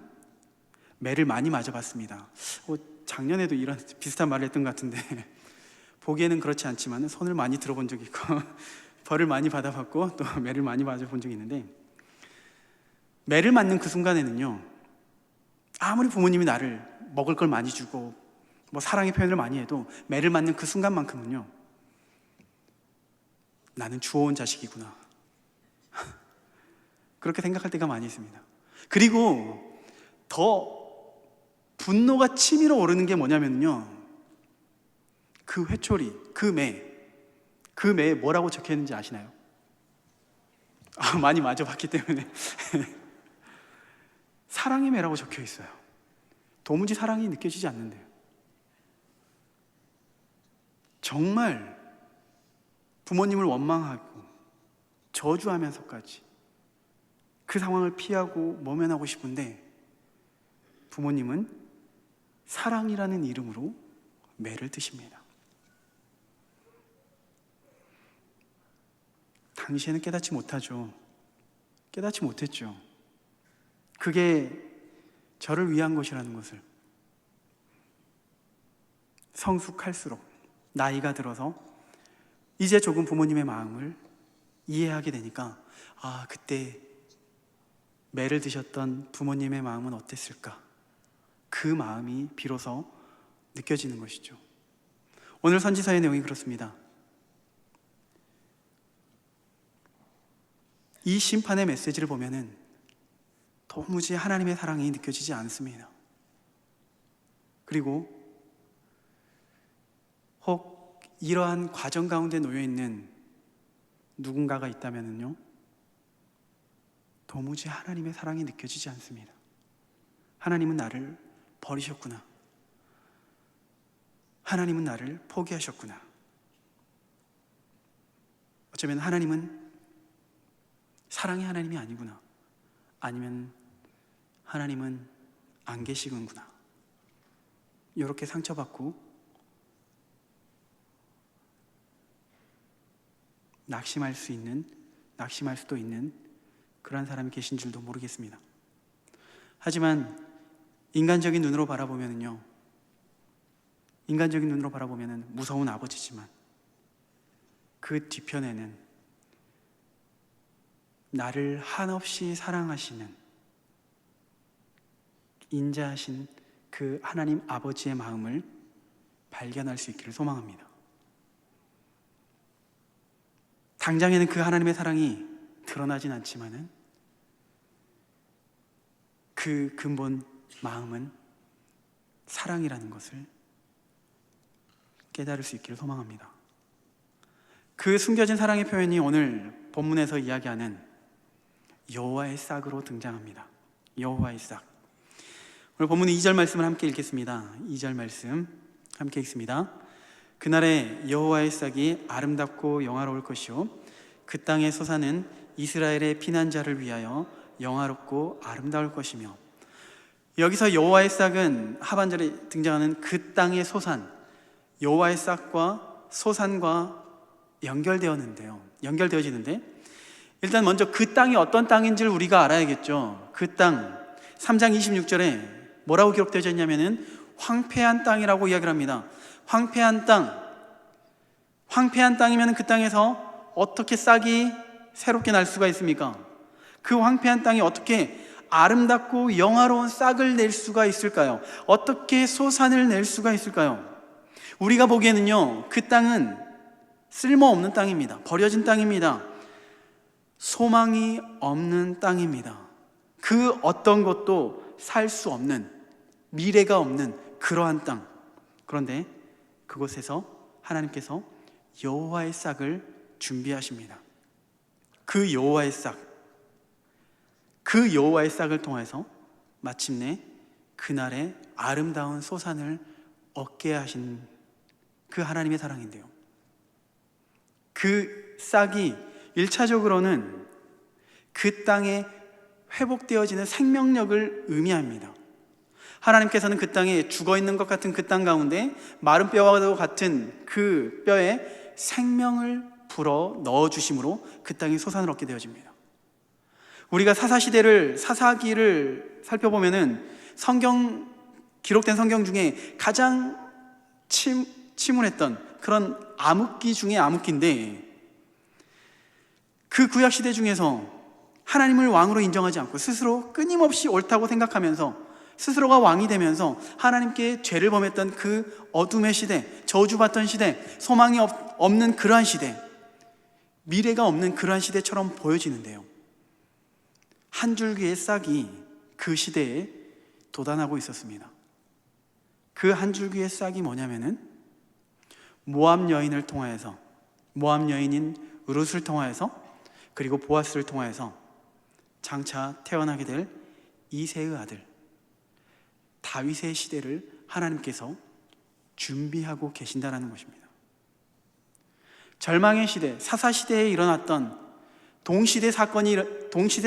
매를 많이 맞아봤습니다. 작년에도 이런 비슷한 말을 했던 것 같은데 보기에는 그렇지 않지만 손을 많이 들어본 적이 있고 벌을 많이 받아봤고 또 매를 많이 맞아본 적이 있는데, 매를 맞는 그 순간에는요, 아무리 부모님이 나를 먹을 걸 많이 주고 뭐 사랑의 표현을 많이 해도 매를 맞는 그 순간만큼은요, 나는 주워온 자식이구나 그렇게 생각할 때가 많이 있습니다. 그리고 더 분노가 치밀어 오르는 게 뭐냐면요, 그 회초리, 그 매에 뭐라고 적혀 있는지 아시나요? 많이 맞아봤기 때문에 사랑의 매라고 적혀 있어요. 도무지 사랑이 느껴지지 않는데요. 정말 부모님을 원망하고 저주하면서까지 그 상황을 피하고 모면하고 싶은데, 부모님은 사랑이라는 이름으로 매를 드십니다. 당시에는 깨닫지 못했죠. 그게 저를 위한 것이라는 것을. 성숙할수록, 나이가 들어서 이제 조금 부모님의 마음을 이해하게 되니까, 그때 매를 드셨던 부모님의 마음은 어땠을까? 그 마음이 비로소 느껴지는 것이죠. 오늘 선지서의 내용이 그렇습니다. 이 심판의 메시지를 보면은 도무지 하나님의 사랑이 느껴지지 않습니다. 그리고 혹 이러한 과정 가운데 놓여 있는 누군가가 있다면요, 도무지 하나님의 사랑이 느껴지지 않습니다. 하나님은 나를 버리셨구나. 하나님은 나를 포기하셨구나. 어쩌면 하나님은 사랑의 하나님이 아니구나. 아니면 하나님은 안 계시군구나. 이렇게 상처받고 낙심할 수도 있는 그런 사람이 계신 줄도 모르겠습니다. 하지만 인간적인 눈으로 바라보면은 무서운 아버지지만 그 뒤편에는 나를 한없이 사랑하시는 인자하신 그 하나님 아버지의 마음을 발견할 수 있기를 소망합니다. 당장에는 그 하나님의 사랑이 드러나진 않지만은 그 근본 마음은 사랑이라는 것을 깨달을 수 있기를 소망합니다. 그 숨겨진 사랑의 표현이 오늘 본문에서 이야기하는 여호와의 싹으로 등장합니다. 여호와의 싹. 오늘 본문 2절 말씀을 함께 읽겠습니다. 2절 말씀 함께 읽습니다. 그날에 여호와의 싹이 아름답고 영화로울 것이요, 그 땅의 소산은 이스라엘의 피난자를 위하여 영화롭고 아름다울 것이며. 여기서 여호와의 싹은 하반절에 등장하는 그 땅의 소산, 여호와의 싹과 소산과 연결되어지는데, 일단 먼저 그 땅이 어떤 땅인지를 우리가 알아야겠죠. 그 땅, 3장 26절에 뭐라고 기록되어 있냐면은 황폐한 땅이라고 이야기를 합니다. 황폐한 땅이면 그 땅에서 어떻게 싹이 새롭게 날 수가 있습니까? 그 황폐한 땅이 어떻게 아름답고 영화로운 싹을 낼 수가 있을까요? 어떻게 소산을 낼 수가 있을까요? 우리가 보기에는요, 그 땅은 쓸모없는 땅입니다. 버려진 땅입니다. 소망이 없는 땅입니다. 그 어떤 것도 살 수 없는, 미래가 없는 그러한 땅. 그런데 그곳에서 하나님께서 여호와의 싹을 준비하십니다. 그 여호와의 싹, 그 여호와의 싹을 통해서 마침내 그날의 아름다운 소산을 얻게 하신 그 하나님의 사랑인데요, 그 싹이 1차적으로는 그 땅에 회복되어지는 생명력을 의미합니다. 하나님께서는 그 땅에 죽어있는 것 같은 그 땅 가운데 마른 뼈와 같은 그 뼈에 생명을 불어 넣어주심으로 그 땅이 소산을 얻게 되어집니다. 우리가 사사기를 살펴보면은 기록된 성경 중에 가장 침울했던 그런 암흑기 중에 암흑기인데, 그 구약시대 중에서 하나님을 왕으로 인정하지 않고 스스로 끊임없이 옳다고 생각하면서 스스로가 왕이 되면서 하나님께 죄를 범했던 그 어둠의 시대, 저주받던 시대, 소망이 없는 그러한 시대, 미래가 없는 그러한 시대처럼 보여지는데요, 한 줄기의 싹이 그 시대에 돋아나고 있었습니다. 그 한 줄기의 싹이 뭐냐면은 모압 여인을 통하여서, 모압 여인인 룻을 통하여서, 그리고 보아스를 통하여서 장차 태어나게 될 이새의 아들 다윗의 시대를 하나님께서 준비하고 계신다는 것입니다. 절망의 시대, 사사시대에 일어났던 동시대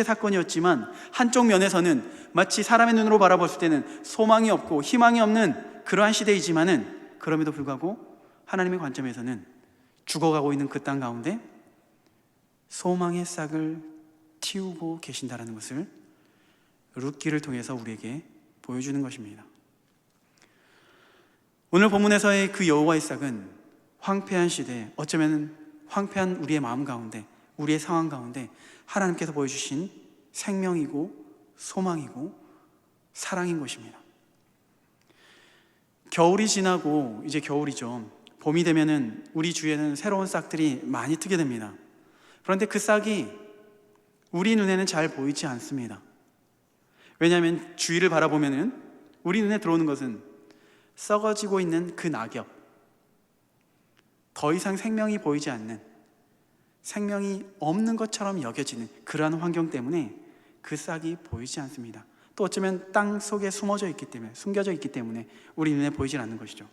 사건이었지만 한쪽 면에서는 마치 사람의 눈으로 바라봤을 때는 소망이 없고 희망이 없는 그러한 시대이지만은, 그럼에도 불구하고 하나님의 관점에서는 죽어가고 있는 그 땅 가운데 소망의 싹을 틔우고 계신다는 것을 룻기를 통해서 우리에게 보여주는 것입니다. 오늘 본문에서의 그 여호와의 싹은 황폐한 시대, 어쩌면 황폐한 우리의 마음 가운데, 우리의 상황 가운데 하나님께서 보여주신 생명이고 소망이고 사랑인 것입니다. 겨울이 지나고 이제 겨울이죠. 봄이 되면은 우리 주위에는 새로운 싹들이 많이 트게 됩니다. 그런데 그 싹이 우리 눈에는 잘 보이지 않습니다. 왜냐하면 주위를 바라보면은 우리 눈에 들어오는 것은 썩어지고 있는 그 낙엽, 더 이상 생명이 보이지 않는, 생명이 없는 것처럼 여겨지는 그러한 환경 때문에 그 싹이 보이지 않습니다. 또 어쩌면 땅 속에 숨겨져 있기 때문에 우리 눈에 보이질 않는 것이죠.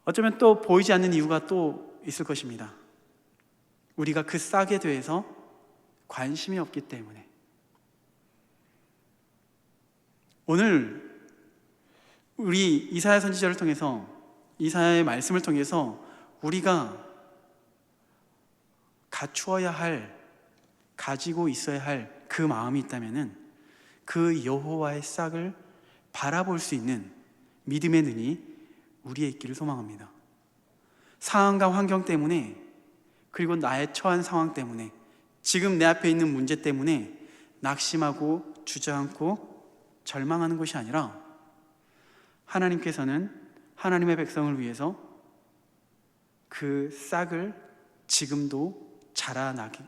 어쩌면 또 보이지 않는 이유가 또 있을 것입니다. 우리가 그 싹에 대해서 관심이 없기 때문에. 오늘 우리 이사야 선지자를 통해서, 이사야의 말씀을 통해서 우리가 갖추어야 할, 가지고 있어야 할 그 마음이 있다면은 그 여호와의 싹을 바라볼 수 있는 믿음의 눈이 우리의 있기를 소망합니다. 상황과 환경 때문에, 그리고 나의 처한 상황 때문에, 지금 내 앞에 있는 문제 때문에 낙심하고 주저앉고 절망하는 것이 아니라, 하나님께서는 하나님의 백성을 위해서 그 싹을 지금도 자라나게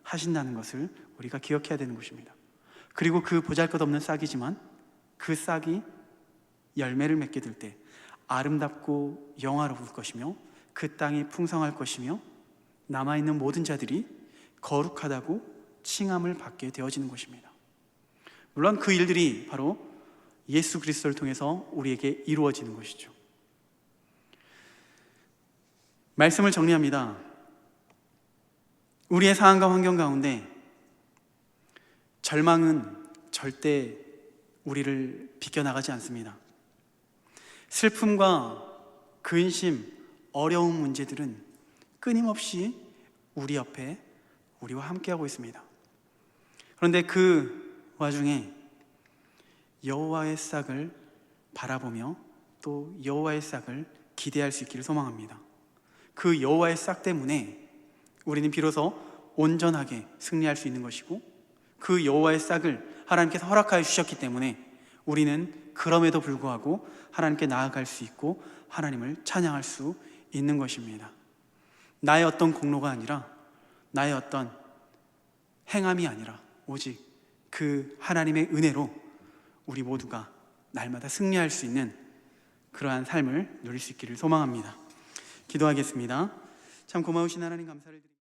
하신다는 것을 우리가 기억해야 되는 것입니다. 그리고 그 보잘것없는 싹이지만 그 싹이 열매를 맺게 될 때 아름답고 영화로울 것이며, 그 땅이 풍성할 것이며, 남아있는 모든 자들이 거룩하다고 칭함을 받게 되어지는 것입니다. 물론 그 일들이 바로 예수 그리스도를 통해서 우리에게 이루어지는 것이죠. 말씀을 정리합니다. 우리의 상황과 환경 가운데 절망은 절대 우리를 비껴나가지 않습니다. 슬픔과 근심, 어려운 문제들은 끊임없이 우리 옆에, 우리와 함께하고 있습니다. 그런데 그 와중에 여호와의 싹을 바라보며 또 여호와의 싹을 기대할 수 있기를 소망합니다. 그 여호와의 싹 때문에 우리는 비로소 온전하게 승리할 수 있는 것이고, 그 여호와의 싹을 하나님께서 허락하여 주셨기 때문에 우리는 그럼에도 불구하고 하나님께 나아갈 수 있고 하나님을 찬양할 수 있는 것입니다. 나의 어떤 공로가 아니라, 나의 어떤 행함이 아니라 오직 그 하나님의 은혜로 우리 모두가 날마다 승리할 수 있는 그러한 삶을 누릴 수 있기를 소망합니다. 기도하겠습니다. 참 고마우신 하나님 감사를 드립니다.